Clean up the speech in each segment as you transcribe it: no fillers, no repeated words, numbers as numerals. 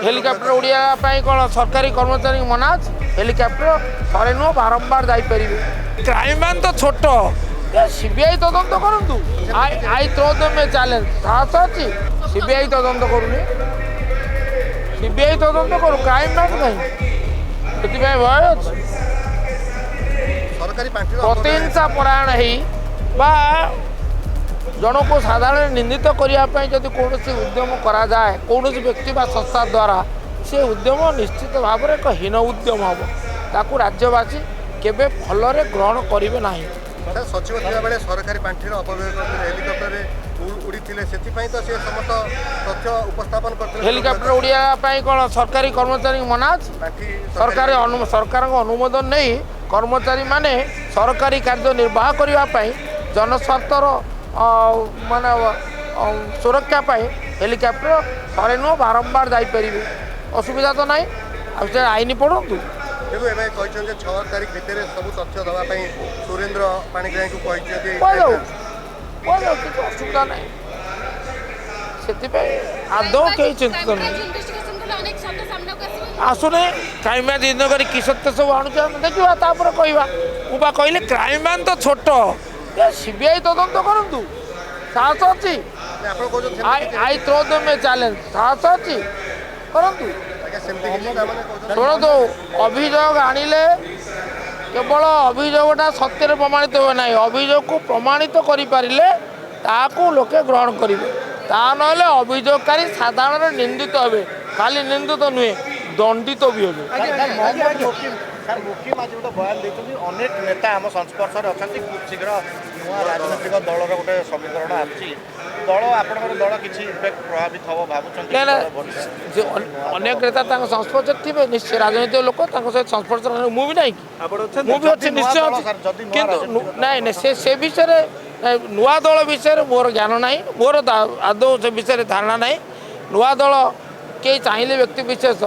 Helicopter Odia कौन सरकारी कर्मचारी मना अच्छे हेलिकप्टर थे नुह बारंबार जापर क्राइम मैन तो छोट सीबीआई तदंत करूँ आई थ्रो दम चैलेंज साहस अच्छी सीबीआई तदंत करूनी सीबीआई तदंत करू क्राइम मैन कहीं भय अच्छे प्रतिहिंसा परायण हो जन को साधारण निंदित करने जदि कौन उद्यम करा जाए कौन व्यक्ति बा संस्था द्वारा से उद्यम निश्चित भाव में एक हीन उद्यम हम ताकू राज्यवासी केबे भलरे ग्रहण करेंगे ना सचिव थिला बेले सरकारी पांठीर अपव्यय करथिले हेलिकॉप्टर उड़ीथिले सेथिपई तो से समस्त तथ्य उपस्थापन करथिले हेलिकॉप्टर उड़िया कौन सरकारी कर्मचारी मना अच्छे सरकार अनुमोदन नहीं कर्मचारी माने सरकारी कार्य निर्वाह करने जनस्वार्थर माने सुरक्षा हेलिकॉप्टर थे नुह बारंबार जापर असुविधा तो ना आईन पढ़ू किंतु एबे कहछन जे 6 तारिख भितर सब तथ्य दवा पई सुरेंद्र पाणिग्राही को कहछन जे किसी असुविधा ना से आदौ कहीं चिंतित नहीं आसुने क्राइम मैन दिन कर कि सत्य सब आणुचे देखा तापर कहवा मुझे कहली क्राइम मैन तो छोट सीबीआई तदंत करूँ साहस अच्छी आई थ्रो दम चैलेंज साहस अच्छी करूँ शुणु अभियोग आणिले केवल अभियोगटा सत्य प्रमाणित हुए ना अभियोग को प्रमाणित करें ताकू लोके ग्रहण करेंगे ता ना अभियोगकारी साधारण निंदित हे खाली निंदित नुहे दंडित भी हे बयान अनेक नेता आम संस्पर्श अच्छा खूब शीघ्र नुआ राजनैतिक दलर गोटे समीकरण आसी दल आपंकर दल किसी इम्पैक्ट प्रभावित हम भावुँ अनेक नेता संस्पर्श थे निश्चय राजनीतिक लोक सहित संस्पर्श मुझे ना मुझे अच्छे निश्चय किंतु नाई से विषय नुआ दल विषय मोर ज्ञान ना मोर आदौ से विषय धारणा ना नुआ दल कई चाहिए व्यक्ति विशेष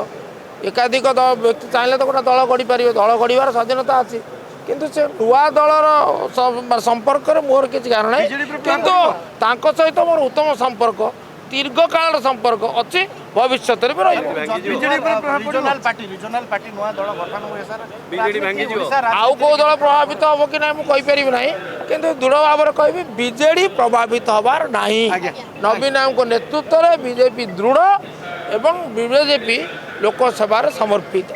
एकाधिक व्यक्ति चाहिए तो गोटे दल गढ़ी पारे दल गढ़ार स्वाधीनता अच्छी किंतु से नुआ दलर संपर्क मोर किसी ज्ञान ना किंतु सहित मोर उत्तम संपर्क दीर्घकाल संपर्क अच्छी भविष्य भी आउ कौ दल प्रभावित हम कि ना मुझे ना किंतु दृढ़ भाव में कहि बीजेडी प्रभावित हबार ना नवीन को नेतृत्व में बीजेपी दृढ़ एवं बीजेपी लोक सेवार समर्पित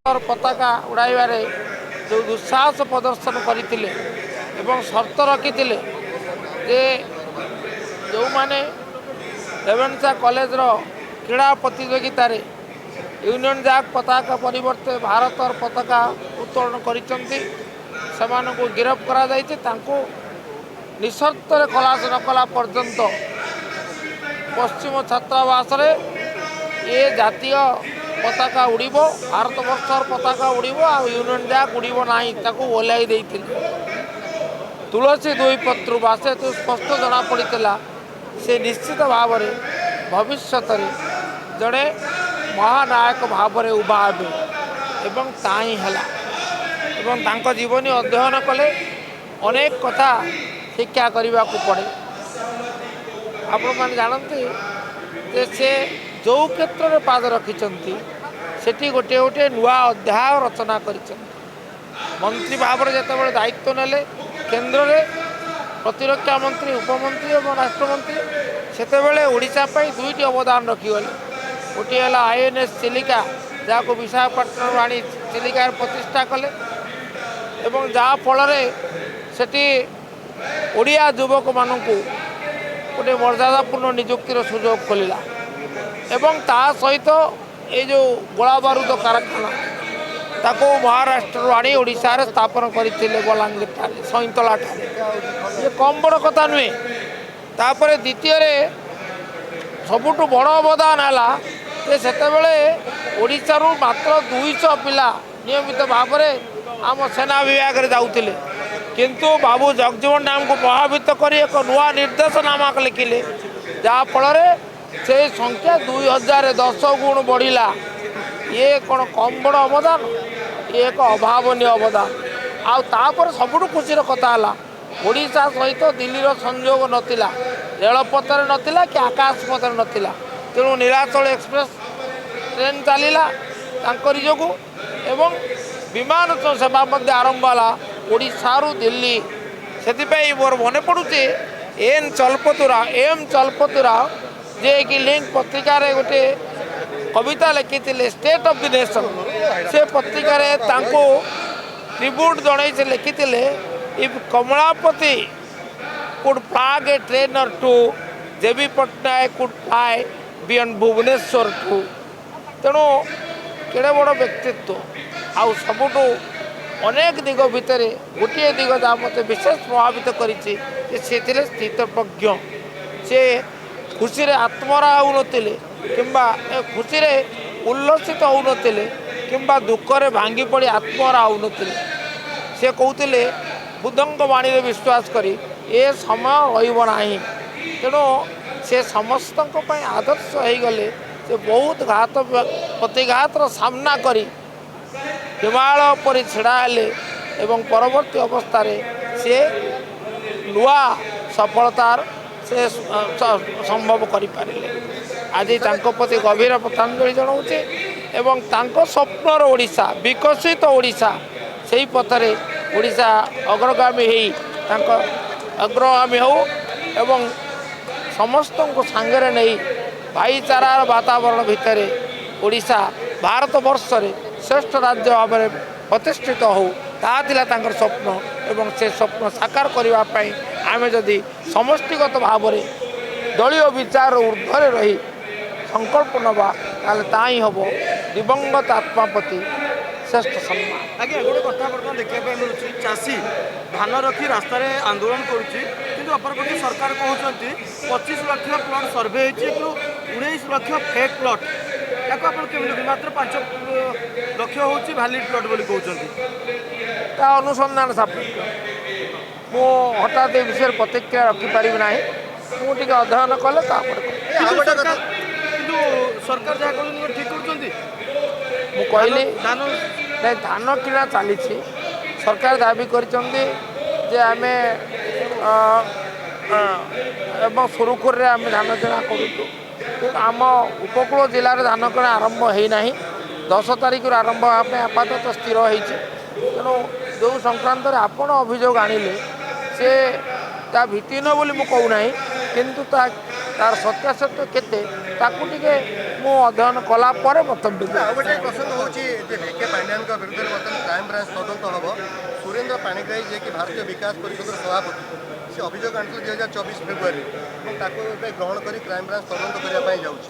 भारत पताका उड़ाइबारे जो दुस्साहस प्रदर्शन करते शर्त रखी जो माने रेवेन्सा कॉलेज क्रीड़ा प्रतियोगिता यूनियन जैक पताका परिवर्ते भारत पताका उत्तोलन कर गिरफ करा निशर्त खलास न कला पर्यंत पश्चिम छात्रावास ये जातीय पताका उड़ब भारत वर्षर पताका उड़ब आ यूनियन जैक उड़ब ना ओह्ल तुलसी दुई पत्र बासे तो स्पष्ट जना पड़ा से निश्चित भाव में भविष्य जड़े महानायक भाव में उभा एवं ताई है जीवनी अध्ययन कले अनेक कथा शिक्षा करने को पड़े आपण मैंने जानते से जो क्षेत्र में पाद रखिंट से गोटे गोटे नुआ अध्याय रचना कर मंत्री भाव में जिते दायित्व नेले केन्द्र में प्रतिरक्षा मंत्री उपमंत्री और राष्ट्रमंत्री सेतेबेले ओडिशा पई दुईटी अवदान रखीगले गोटे है INS चिलिका जहाँ विशाखापट्टनम आनी चिलिका प्रतिष्ठा कले एवं जहाँ फल सेठी ओडिया युवक मानक गोटे मर्यादापूर्ण निजुक्तिर सुजोग खोलिला एवं ता सहित ये जो गोला बारूद कारखाना ताको महाराष्ट्र आनी ओडिशा रे स्थापन करते बलांगीर सईतला ये कम बड़ कथा नुहे तापर द्वितीय सबुठ बड़ अवदान है से ओडिशा रु मात्र 200 पिला नियमित भाव में आम सेना विभाग में जाऊे किंतु बाबू जगजीवन राम को प्रभावित कर एक नुआ निर्देशनामा लिखिले जहाँफल से संख्या 2010 गुण बढ़ला ये कौन कम बड़ अवदान ये एक अभावनीय अवदान आपर सबुठ खुशी कथा है ओडिशा सहित दिल्ली संयोग नथिला रेलपथर नथिला कि आकाशपथर नथिला ତେଣୁ ନୀଳାଚଳ ଏକ୍ସପ୍ରେସ୍ ଟ୍ରେନ୍ ଚାଲିଲା ତାଙ୍କରି ଯୋଗୁଁ ଏବଂ ବିମାନ ସେବା ମଧ୍ୟ ଆରମ୍ଭ ହେଲା ଓଡ଼ିଶାରୁ ଦିଲ୍ଲୀ। ସେଥିପାଇଁ ମୋର ମନେ ପଡ଼ୁଛି ଏମ୍ ଚଲପତି ରାଓ ଯିଏକି ଲିଙ୍କ ପତ୍ରିକାରେ ଗୋଟେ କବିତା ଲେଖିଥିଲେ ଷ୍ଟେଟ୍ ଅଫ୍ ଦି ନେସନ୍। ସେ ପତ୍ରିକାରେ ତାଙ୍କୁ ଟ୍ରିବ୍ୟୁଟ୍ ଜଣାଇ ସେ ଲେଖିଥିଲେ if Kamlapati could flag a train or two, JB Patnaik could fly beyond Bhubaneswar too। ତେଣୁ କେଡ଼େ ବଡ଼ ବ୍ୟକ୍ତିତ୍ୱ ଆଉ ସବୁଠୁ ଅନେକ ଦିଗ ଭିତରେ ଗୋଟିଏ ଦିଗ ଯାହା ମୋତେ ବିଶେଷ ପ୍ରଭାବିତ କରିଛି ଯେ ସେ ଥିଲେ ସ୍ଥିତପ୍ରଜ୍ଞ। ସେ ଖୁସିରେ ଆତ୍ମହରା ହେଉନଥିଲେ କିମ୍ବା ଖୁସିରେ ଉଲ୍ଲସିତ ହେଉନଥିଲେ କିମ୍ବା ଦୁଃଖରେ ଭାଙ୍ଗି ପଡ଼ି ଆତ୍ମହରା ହେଉନଥିଲେ। ସେ କହୁଥିଲେ ବୁଦ୍ଧଙ୍କ ବାଣୀରେ ବିଶ୍ୱାସ କରି ଏ ସମୟ ରହିବ ନାହିଁ। ତେଣୁ ସେ ସମସ୍ତଙ୍କ ପାଇଁ ଆଦର୍ଶ ହେଇଗଲେ। ସେ ବହୁତ ପ୍ରତିଘାତର ସାମ୍ନା କରି ହିମାଳୟ ପରି ଛିଡ଼ା ହେଲେ ଏବଂ ପରବର୍ତ୍ତୀ ଅବସ୍ଥାରେ ସେ ନୂଆ ସଫଳତାର ସେ ସମ୍ଭବ କରିପାରିଲେ। ଆଜି ତାଙ୍କ ପ୍ରତି ଗଭୀର ଶ୍ରଦ୍ଧାଞ୍ଜଳି ଜଣାଉଛି ଏବଂ ତାଙ୍କ ସ୍ୱପ୍ନର ଓଡ଼ିଶା ବିକଶିତ ଓଡ଼ିଶା ସେହି ପଥରେ ଓଡ଼ିଶା ଅଗ୍ରଗାମୀ ହେଇ ତାଙ୍କ ଅଗ୍ରଗାମୀ ହେଉ ଏବଂ ସମସ୍ତଙ୍କୁ ସାଙ୍ଗରେ ନେଇ ଭାଇଚାରାର ବାତାବରଣ ଭିତରେ ଓଡ଼ିଶା ଭାରତବର୍ଷରେ ଶ୍ରେଷ୍ଠ ରାଜ୍ୟ ଭାବରେ ପ୍ରତିଷ୍ଠିତ ହେଉ ତାହା ଥିଲା ତାଙ୍କର ସ୍ୱପ୍ନ। ଏବଂ ସେ ସ୍ୱପ୍ନ ସାକାର କରିବା ପାଇଁ ଆମେ ଯଦି ସମଷ୍ଟିଗତ ଭାବରେ ଦଳୀୟ ବିଚାର ଊର୍ଦ୍ଧ୍ୱରେ ରହି ସଂକଳ୍ପ ନେବା ତାହେଲେ ତାହା ହିଁ ହେବ ଦିବଙ୍ଗତ ଆତ୍ମା ପ୍ରତି ଶ୍ରେଷ୍ଠ ସମ୍ମାନ। ଆଜ୍ଞା ଗୋଟେ କଥା ବର୍ତ୍ତମାନ ଦେଖିବା ପାଇଁ ମିଳୁଛି ଚାଷୀ ଧାନ ରଖି ରାସ୍ତାରେ ଆନ୍ଦୋଳନ କରୁଛି କିନ୍ତୁ ଅପରପକ୍ଷେ ସରକାର କହୁଛନ୍ତି 25 ଲକ୍ଷ ପ୍ଲଟ୍ ସର୍ଭେ ହେଇଛି କିନ୍ତୁ 19 ଲକ୍ଷ ଫେକ୍ ପ୍ଲଟ୍। ତାକୁ ଆପଣ କେମିତି ମାତ୍ର 5 ଲକ୍ଷ ହେଉଛି ଭ୍ୟାଲିଡ୍ ପ୍ଲଟ୍ ବୋଲି କହୁଛନ୍ତି। ତା ଅନୁସନ୍ଧାନ ସାପେକ୍ଷ ମୁଁ ହଠାତ୍ ଏ ବିଷୟରେ ପ୍ରତିକ୍ରିୟା ରଖିପାରିବି ନାହିଁ। ମୁଁ ଟିକେ ଅଧ୍ୟୟନ କଲେ ତାପରେ କିନ୍ତୁ ସରକାର ଯାହା କହୁଛନ୍ତି ଠିକ୍ କରୁଛନ୍ତି। ମୁଁ କହିଲି ଧାନ ନାଇଁ ଧାନ କିଣା ଚାଲିଛି। ସରକାର ଦାବି କରିଛନ୍ତି ଯେ ଆମେ ଏବଂ ସୁରୁଖୁରୁରେ ଆମେ ଧାନ କିଣା କରୁଛୁ। କିନ୍ତୁ ଆମ ଉପକୂଳ ଜିଲ୍ଲାରେ ଧାନ କିଣା ଆରମ୍ଭ ହେଇନାହିଁ। 10 ତାରିଖରୁ ଆରମ୍ଭ ହେବା ପାଇଁ ଆପାତତଃ ସ୍ଥିର ହେଇଛି। ତେଣୁ ଯେଉଁ ସଂକ୍ରାନ୍ତରେ ଆପଣ ଅଭିଯୋଗ ଆଣିଲେ ସେ ତା ଭିତ୍ତିହୀନ ବୋଲି ମୁଁ କହୁନାହିଁ କିନ୍ତୁ ତାର ସତ୍ୟାସତ୍ୟ କେତେ ତାକୁ ଟିକେ ମୁଁ ଅଧ୍ୟୟନ କଲା ପରେ ମନ୍ତବ୍ୟ ଦେବି। ଆଉ ଗୋଟେ ପ୍ରସଙ୍ଗ ହେଉଛି ଯେ ଭିକେ ପାଣ୍ଡିଆନଙ୍କ ବିରୁଦ୍ଧରେ ବର୍ତ୍ତମାନ କ୍ରାଇମବ୍ରାଞ୍ଚ ତଦନ୍ତ ହେବ। ସୁରେନ୍ଦ୍ର ପାଣିଗ୍ରାହୀ ଯିଏକି ଭାରତୀୟ ବିକାଶ ପରିଷଦର ସଭାପତି ସେ ଅଭିଯୋଗ ଆଣିଥିଲେ 2024 ଫେବୃଆରୀରେ ଏବଂ ତାକୁ ଏବେ ଗ୍ରହଣ କରି କ୍ରାଇମବ୍ରାଞ୍ଚ ତଦନ୍ତ କରିବା ପାଇଁ ଯାଉଛି।